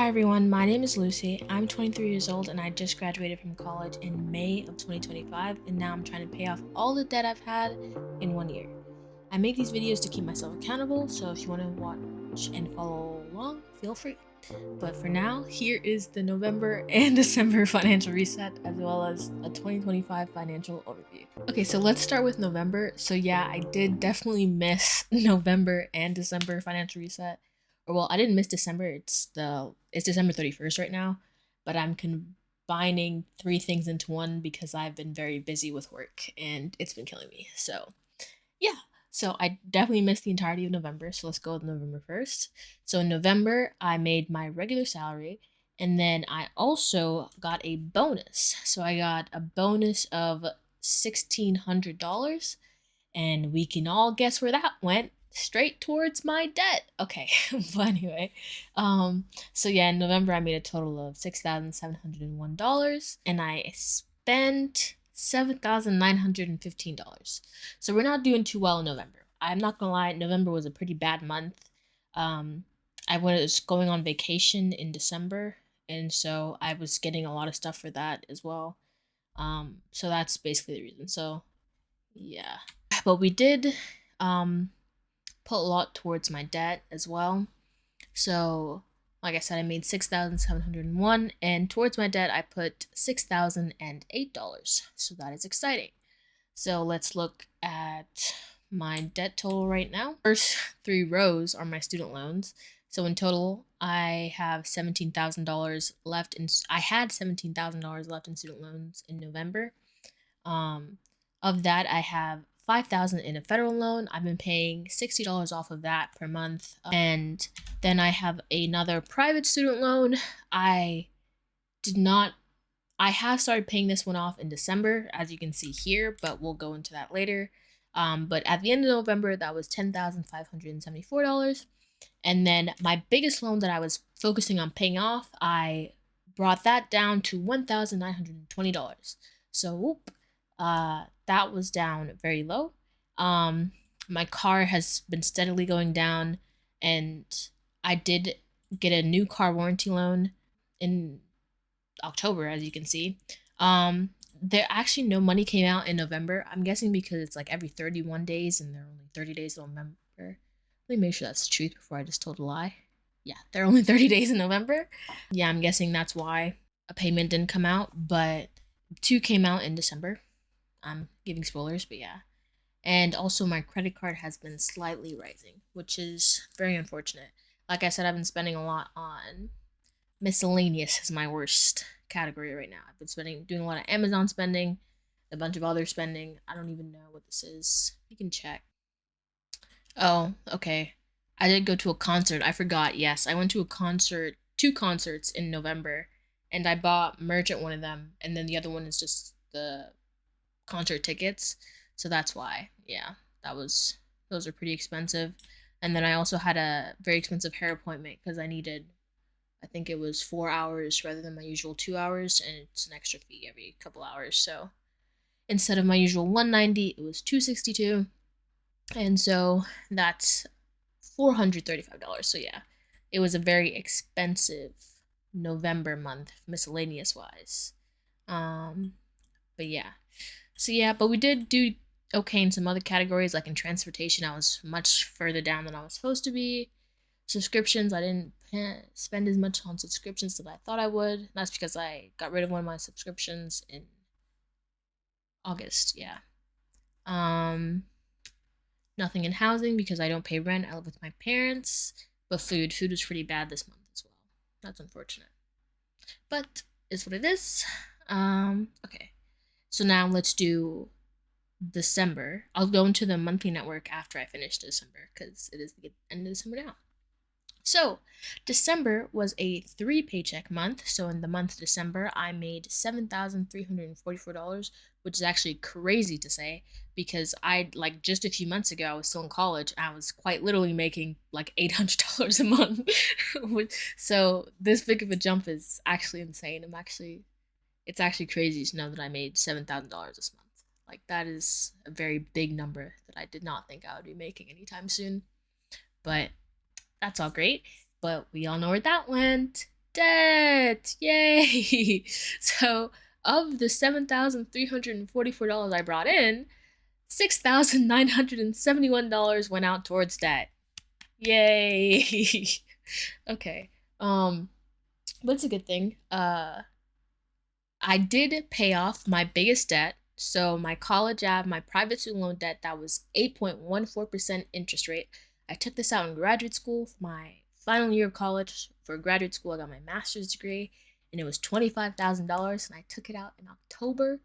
everyone, my name is Lucy. I'm 23 years old and I just graduated from college in May of 2025, and now I'm trying to pay off all the debt I've had in 1 year. I make these videos to keep myself accountable, so if you want to watch and follow along, feel free. But for now, here is the November and December financial reset, as well as a 2025 financial overview. Okay, so let's start with November. So yeah, I did definitely miss November and December financial reset. Or well, I didn't miss December. It's December 31st right now, but I'm combining three things into one because I've been very busy with work and it's been killing me. So yeah, so I definitely missed the entirety of November. So let's go with November 1st. So in November, I made my regular salary, and then I also got a bonus. So I got a bonus of $1,600, and we can all guess where that went. Straight towards my debt. Okay, but anyway, so yeah, in November I made a total of $6,701, and I spent $7,915. So we're not doing too well in November. I'm not gonna lie, November was a pretty bad month. Um, I was going on vacation in December, and so I was getting a lot of stuff for that as well. So that's basically the reason. So yeah, but we did put a lot towards my debt as well. So, like I said, I made 6,701, and towards my debt, I put $6,008. So that is exciting. So let's look at my debt total right now. First three rows are my student loans. So in total, I have $17,000 left in. I had $17,000 left in student loans in November. Of that, I have $5,000 in a federal loan. I've been paying $60 off of that per month, and then I have another private student loan. I did not. I have started paying this one off in December, as you can see here, but we'll go into that later. But at the end of November, that was $10,574. And then my biggest loan that I was focusing on paying off, I brought that down to $1,920. So, whoop, that was down very low. My car has been steadily going down, and I did get a new car warranty loan in October, as you can see. There actually no money came out in November. I'm guessing because it's like every 31 days and there are only 30 days in November. Let me make sure that's the truth before I just told a lie. Yeah, there are only 30 days in November. Yeah, I'm guessing that's why a payment didn't come out, but two came out in December. I'm giving spoilers, but yeah. And also my credit card has been slightly rising, which is very unfortunate. Like I said, I've been spending a lot on miscellaneous is my worst category right now. I've been doing a lot of Amazon spending, a bunch of other spending. I don't even know what this is. You can check. Oh, okay. I did go to a concert. I forgot. Yes, I went to a concert, two concerts in November, and I bought merch at one of them, and then the other one is just the concert tickets. So that's why. Yeah, those are pretty expensive. And then I also had a very expensive hair appointment because I think it was 4 hours rather than my usual 2 hours, and it's an extra fee every couple hours. So instead of my usual 190, it was 262, and so that's $435. So yeah, it was a very expensive November month, miscellaneous wise. But yeah, so yeah, but we did do okay in some other categories, like in transportation. I was much further down than I was supposed to be. Subscriptions, I didn't spend as much on subscriptions as I thought I would. That's because I got rid of one of my subscriptions in August. Yeah. Um, Nothing in housing because I don't pay rent. I live with my parents. But food was pretty bad this month as well. That's unfortunate, but it's what it is. Okay. So now let's do December. I'll go into the monthly network after I finish December because it is the end of December now. So, December was a 3 paycheck month. So, in the month of December, I made $7,344, which is actually crazy to say because like just a few months ago, I was still in college. And I was quite literally making like $800 a month. So, this big of a jump is actually insane. It's actually crazy to know that I made $7,000 this month. Like, that is a very big number that I did not think I would be making anytime soon. But that's all great, but we all know where that went. debt. Yay! So, of the $7,344 I brought in, $6,971 went out towards debt. Yay! Okay. Um, but it's a good thing. I did pay off my biggest debt. So my college app, my private student loan debt, that was 8.14% interest rate. I took this out in graduate school for my final year of college. For graduate school, I got my master's degree, and it was $25,000. And I took it out in October,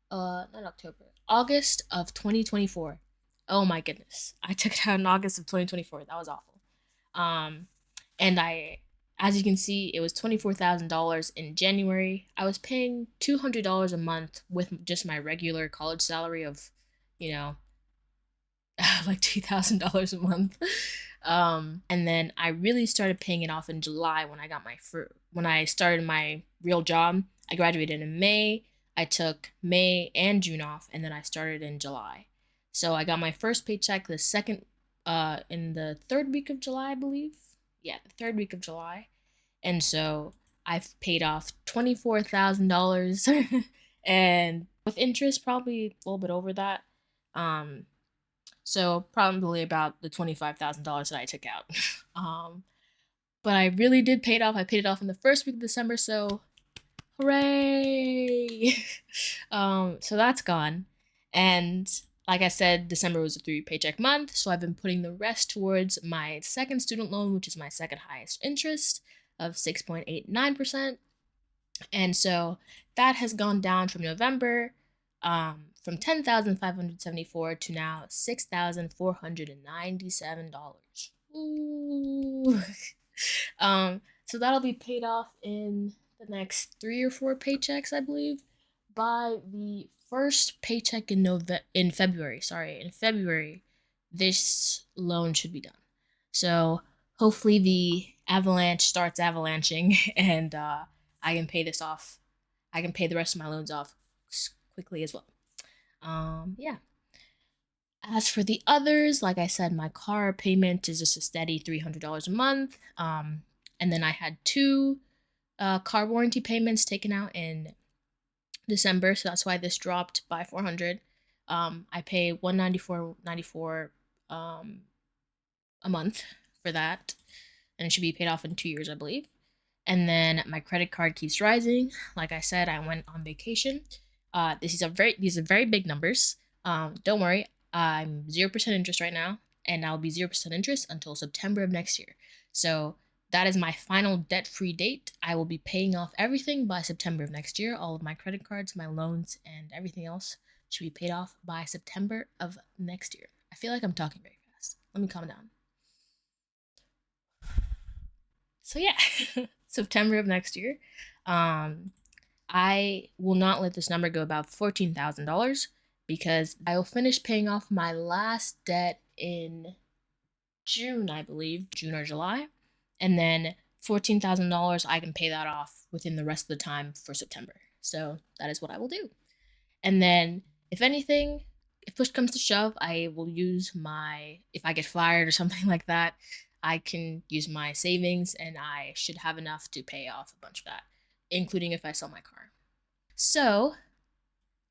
not October, August of 2024. Oh my goodness, I took it out in August of 2024. That was awful. Um, and as you can see, it was $24,000 in January. I was paying $200 a month with just my regular college salary of, you know, like $2,000 a month. And then I really started paying it off in July when I got when I started my real job. I graduated in May. I took May and June off, and then I started in July. So I got my first paycheck in the third week of July, I believe. Yeah, the third week of July. And so I've paid off $24,000 and with interest probably a little bit over that. Um so probably about the $25,000 that I took out. um but I really did pay it off. I paid it off in the first week of December, so hooray. So that's gone. And like I said, December was a 3 paycheck month, so I've been putting the rest towards my second student loan, which is my second highest interest of 6.89%. And so that has gone down from November, from 10,574 to now $6,497. Ooh. So that'll be paid off in the next 3 or 4 paychecks, I believe, by the first paycheck in February. Sorry, in February, this loan should be done. So hopefully the avalanche starts avalanching, and I can pay this off. I can pay the rest of my loans off quickly as well. Yeah. As for the others, like I said, my car payment is just a steady $300 a month. And then I had two car warranty payments taken out in December, so that's why this dropped by 400. I pay 194.94 a month for that, and it should be paid off in 2 years, I believe. And then my credit card keeps rising. Like I said, I went on vacation. These are very big numbers. Don't worry, I'm 0% interest right now, and I'll be 0% interest until September of next year. So that is my final debt-free date. I will be paying off everything by September of next year. All of my credit cards, my loans, and everything else should be paid off by September of next year. I feel like I'm talking very fast. Let me calm down. So yeah, September of next year. I will not let this number go above $14,000 because I will finish paying off my last debt in June, I believe, June or July. And then $14,000, I can pay that off within the rest of the time for September. So that is what I will do. And then, if anything, if push comes to shove, I will use if I get fired or something like that, I can use my savings, and I should have enough to pay off a bunch of that, including if I sell my car. So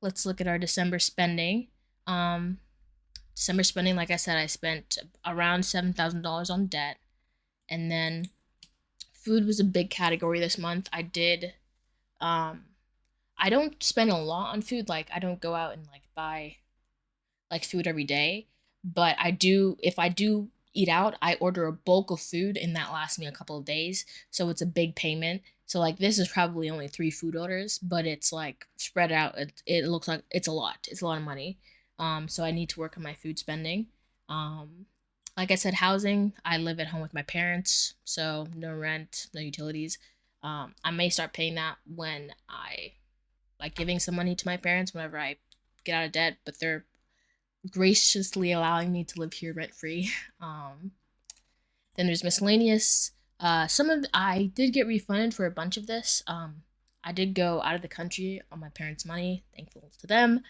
let's look at our December spending. December spending, like I said, I spent around $7,000 on debt. And then food was a big category this month. I don't spend a lot on food. Like, I don't go out and like buy like food every day, but if I do eat out, I order a bulk of food and that lasts me a couple of days. So it's a big payment. So like this is probably only 3 food orders, but it's like spread out. It looks like it's a lot. It's a lot of money. So I need to work on my food spending. Like I said, housing. I live at home with my parents, so no rent, no utilities. I may start paying that when I like giving some money to my parents whenever I get out of debt, but they're graciously allowing me to live here rent free. Then there's miscellaneous. I did get refunded for a bunch of this. I did go out of the country on my parents' money, thankful to them.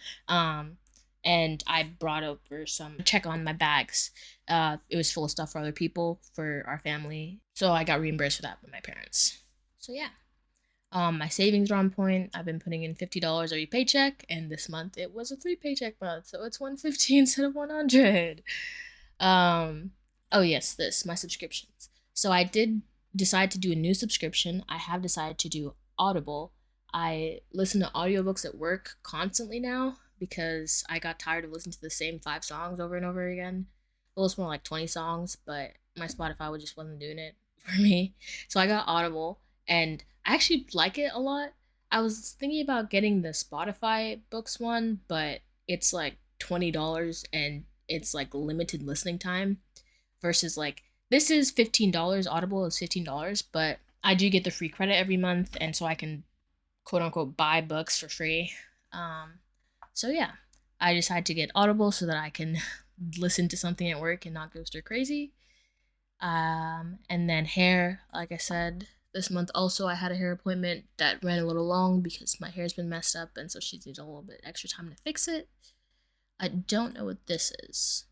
And I brought over some check on my bags. It was full of stuff for other people, for our family. So I got reimbursed for that by my parents. So yeah. My savings are on point. I've been putting in $50 every paycheck, and this month it was a 3 paycheck month, so it's 150 instead of 100. Um, oh yes, this my subscriptions. So I did decide to do a new subscription. I have decided to do Audible. I listen to audiobooks at work constantly now because I got tired of listening to the same 5 songs over and over again. Well, it's more like 20 songs, but my Spotify just wasn't doing it for me. So I got Audible, and I actually like it a lot. I was thinking about getting the Spotify books one, but it's like $20 and it's like limited listening time versus like this is $15. Audible is $15, but I do get the free credit every month, and so I can quote unquote buy books for free. Um, so yeah, I decided to get Audible so that I can listen to something at work and not go stir crazy. And then hair, like I said, this month also I had a hair appointment that ran a little long because my hair's been messed up, and so she needed a little bit extra time to fix it. I don't know what this is,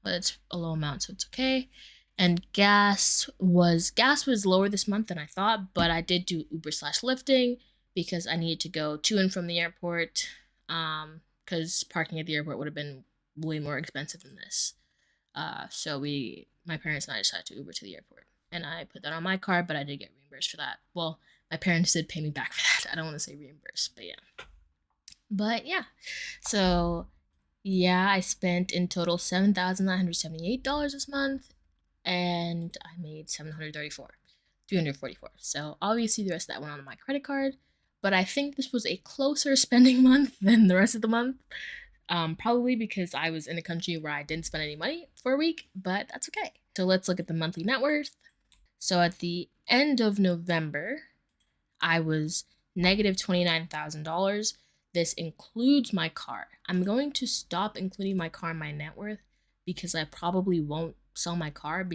but it's a low amount, so it's okay. And gas was lower this month than I thought, but I did do Uber slash lifting because I needed to go to and from the airport. Because parking at the airport would have been way more expensive than this. So my parents and I decided to Uber to the airport, and I put that on my card, but I did get reimbursed for that. Well, my parents did pay me back for that. I don't want to say reimbursed, but yeah. But yeah, so yeah, I spent in total $7,978 this month, and I made 344. So obviously the rest of that went on my credit card, but I think this was a closer spending month than the rest of the month. Probably because I was in a country where I didn't spend any money for a week, but that's okay. So let's look at the monthly net worth. So at the end of November, I was negative $29,000. This includes my car. I'm going to stop including my car in my net worth because I probably won't sell my car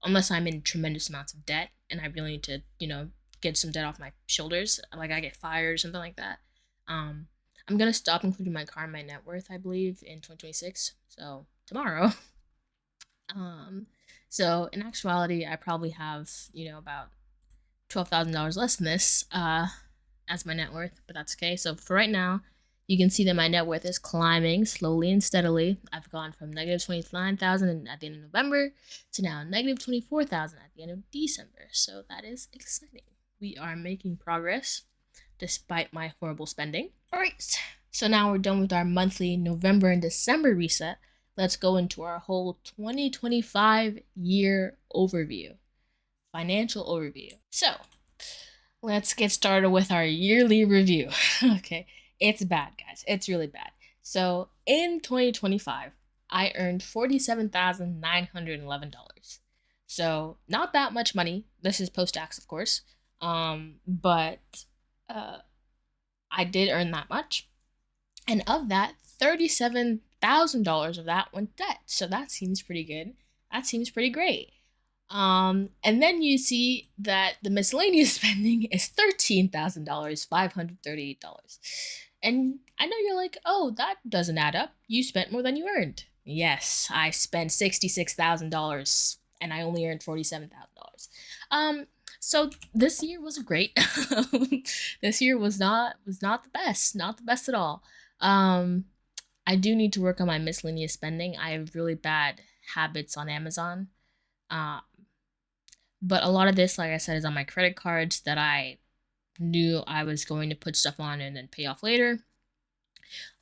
unless I'm in tremendous amounts of debt and I really need to, get some debt off my shoulders, like I get fired or something like that. Um, I'm gonna stop including my car in my net worth, I believe, in 2026. So tomorrow. Um, so in actuality, I probably have, about $12,000 less than this as my net worth, but that's okay. So for right now, you can see that my net worth is climbing slowly and steadily. I've gone from negative 29,000 at the end of November to now negative 24,000 at the end of December. So that is exciting. We are making progress despite my horrible spending. All right. So now we're done with our monthly November and December reset. Let's go into our whole 2025 year overview, financial overview. So let's get started with our yearly review. Okay, it's bad, guys. It's really bad. So in 2025, I earned $47,911. So not that much money. This is post tax, of course. But uh, I did earn that much, and of that, $37,000 of that went debt. So that seems pretty good. That seems pretty great. And then you see that the miscellaneous spending is $13,000, $538. And I know you're like, oh, that doesn't add up. You spent more than you earned. Yes, I spent $66,000 and I only earned $47,000. So this year was great. This year was not the best, not the best at all. Um, I do need to work on my miscellaneous spending. I have really bad habits on Amazon. Uh, but a lot of this, like I said, is on my credit cards that I knew I was going to put stuff on and then pay off later.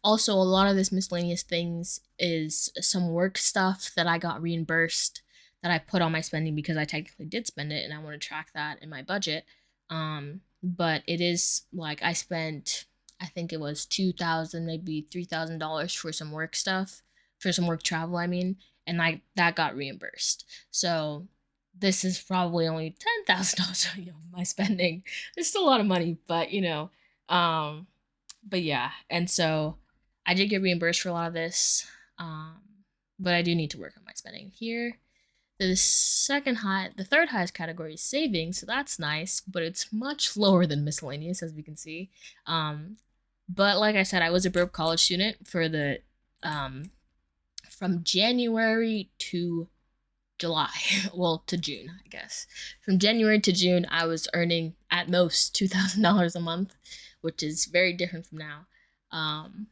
Also, a lot of this miscellaneous things is some work stuff that I got reimbursed that I put on my spending because I technically did spend it and I want to track that in my budget. But it is like I spent, I think it was 2,000, maybe $3,000 for some work stuff, for some work travel, I mean, and that got reimbursed. So this is probably only $10,000 of my spending. It's still a lot of money, but um, but yeah, and so I did get reimbursed for a lot of this, um, but I do need to work on my spending here. The third highest category is savings, so that's nice, but it's much lower than miscellaneous, as we can see. Um, but like I said, I was a broke college student for the um, from January to July, well, to June, I guess. From January to June, I was earning at most $2,000 a month, which is very different from now. Um,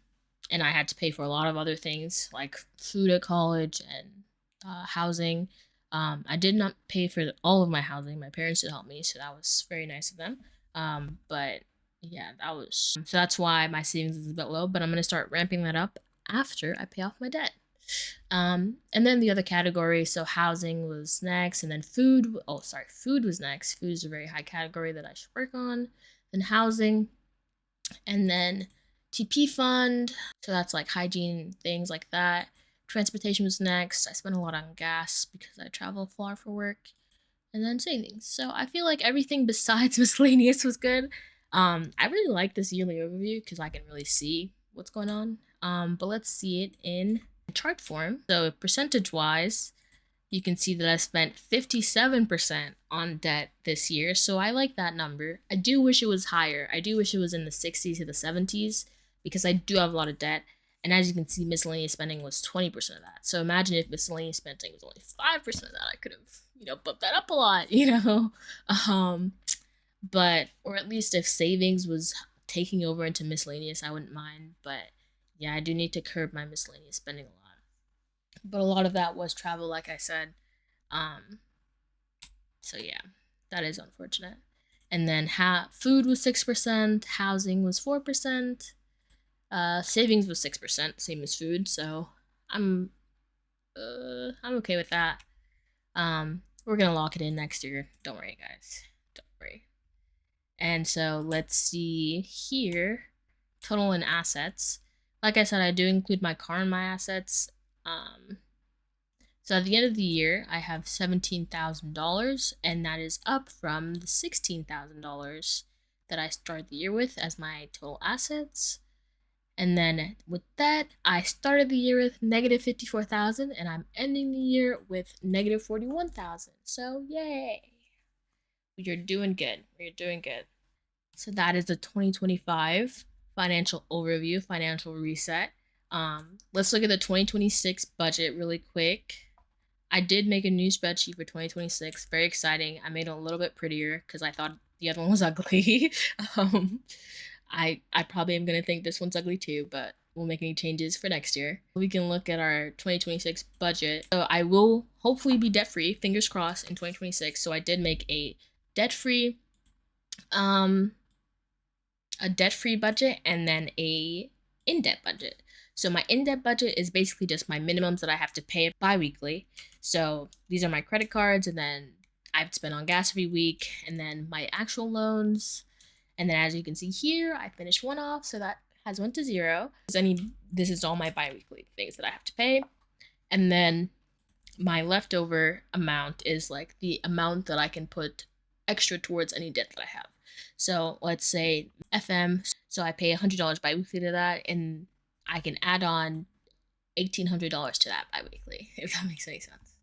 and I had to pay for a lot of other things like food at college and housing. I did not pay for all of my housing. My parents did help me, so that was very nice of them. But yeah, that was so that's why my savings is a bit low. But I'm gonna start ramping that up after I pay off my debt. And then the other category, so housing was next, and then food. Oh, sorry, food was next. Food is a very high category that I should work on. Then housing, and then TP fund. So that's like hygiene, things like that. Transportation was next. I spent a lot on gas because I travel far for work. And then savings. So I feel like everything besides miscellaneous was good. I really like this yearly overview because I can really see what's going on. But let's see it in chart form. So percentage wise, you can see that I spent 57% on debt this year. So I like that number. I do wish it was higher. I do wish it was in the 60s to the 70s because I do have a lot of debt. And as you can see, miscellaneous spending was 20% of that. So imagine if miscellaneous spending was only 5% of that. I could have, bumped that up a lot, But, or at least if savings was taking over into miscellaneous, I wouldn't mind. But yeah, I do need to curb my miscellaneous spending a lot. But a lot of that was travel, like I said. Um, so yeah, that is unfortunate. And then food was 6%, housing was 4%, savings was 6%, same as food. So I'm I'm okay with that. We're gonna lock it in next year. Don't worry, guys. Don't worry. And so let's see here, total and assets. Like I said, I do include my car in my assets. So at the end of the year, I have $17,000, and that is up from the $16,000 that I started the year with as my total assets. And then with that, I started the year with negative 54,000, and I'm ending the year with negative 41,000. So yay! You're doing good. You're doing good. So that is the 2025 financial overview, financial reset. Let's look at the 2026 budget really quick. I did make a new spreadsheet for 2026. Very exciting. I made it a little bit prettier because I thought the other one was ugly. um, I probably am gonna think this one's ugly too, but we'll make any changes for next year. We can look at our 2026 budget. So I will hopefully be debt free, fingers crossed, in 2026. So I did make debt free, um, a debt free budget and then a in debt budget. So my in debt budget is basically just my minimums that I have to pay bi-weekly. So these are my credit cards, and then I've spent on gas every week, and then my actual loans. And then as you can see here, I finished one off, so that has went to zero. This is all my bi-weekly things that I have to pay. And then my leftover amount is like the amount that I can put extra towards any debt that I have. So let's say FM, so I pay $100 biweekly to that, and I can add on $1,800 to that biweekly, if that makes any sense.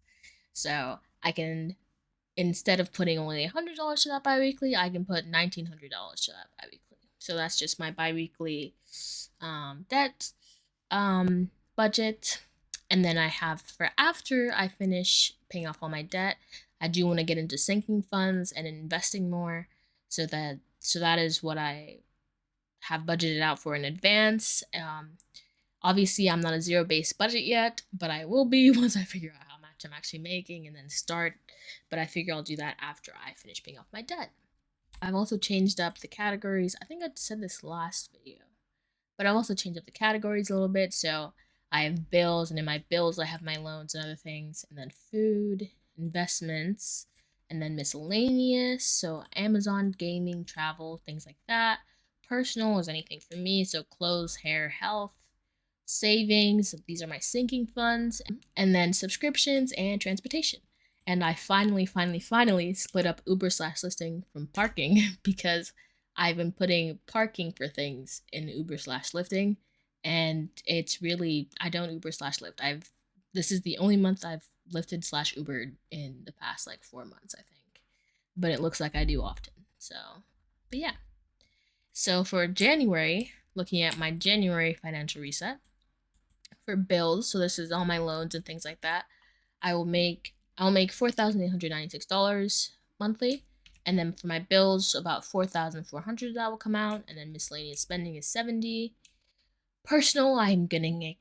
So I can, instead of putting only $100 to that biweekly, I can put $1,900 to that biweekly. So that's just my biweekly debt budget. And then I have, for after I finish paying off all my debt, I do want to get into sinking funds and investing more. So that is what I have budgeted out for in advance. Obviously, I'm not a zero-based budget yet, but I will be once I figure out how much I'm actually making and then start. But I figure I'll do that after I finish paying off my debt. I've also changed up the categories. I think I said this last video, but I've also changed up the categories a little bit. So I have bills, and in my bills, I have my loans and other things, and then food, investments, and then miscellaneous. So Amazon, gaming, travel, things like that. Personal is anything for me. So clothes, hair, health, savings. These are my sinking funds, and then subscriptions and transportation. And I finally split up Uber/listing from parking because I've been putting parking for things in Uber/lifting, and it's really, I don't Uber/Lyft. This is the only month I've Lyfted/Ubered in the past like 4 months, I think. But it looks like I do often. So, but yeah. So for January, looking at my January financial reset for bills, so this is all my loans and things like that, I will make I'll make $4,896 monthly. And then for my bills, about $4,400 that will come out, and then miscellaneous spending is $70. Personal, I'm gonna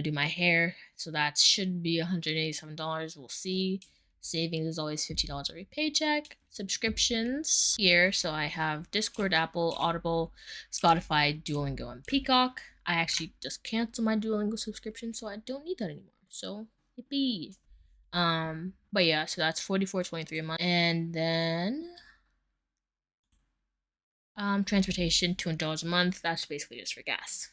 do my hair, so that should be $187. We'll see. Savings is always $50 every paycheck. Subscriptions here, so I have Discord, Apple, Audible, Spotify, Duolingo, and Peacock. I actually just canceled my Duolingo subscription, so I don't need that anymore. So yippee. But yeah, so that's $44.23 a month, and then transportation $200 a month. That's basically just for gas.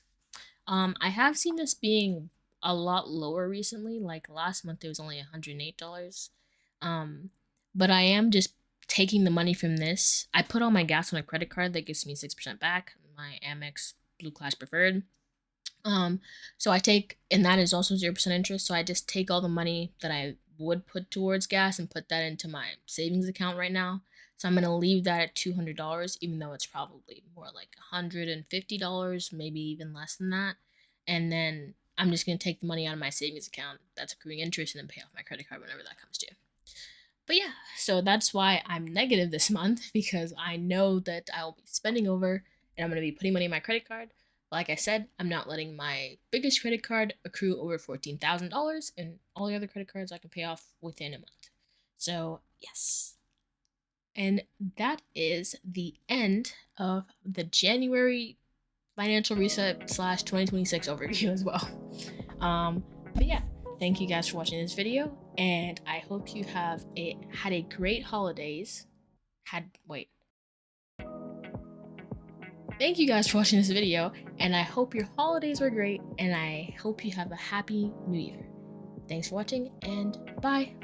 I have seen this being a lot lower recently. Like last month, it was only $108. Um, but I am just taking the money from this. I put all my gas on a credit card that gives me 6% back. My Amex Blue Class Preferred. So I take, and that is also 0% interest. So I just take all the money that I would put towards gas and put that into my savings account right now. So I'm gonna leave that at $200, even though it's probably more like $150, maybe even less than that. And then I'm just gonna take the money out of my savings account that's accruing interest and then pay off my credit card whenever that comes due. But yeah, so that's why I'm negative this month, because I know that I'll be spending over and I'm going to be putting money in my credit card. Like I said, I'm not letting my biggest credit card accrue over $14,000, and all the other credit cards I can pay off within a month. So, yes. And that is the end of the January financial reset slash 2026 overview as well. But yeah, thank you guys for watching this video, and I hope you had a great holidays. Thank you guys for watching this video, and I hope your holidays were great, and I hope you have a happy new year. Thanks for watching, and bye.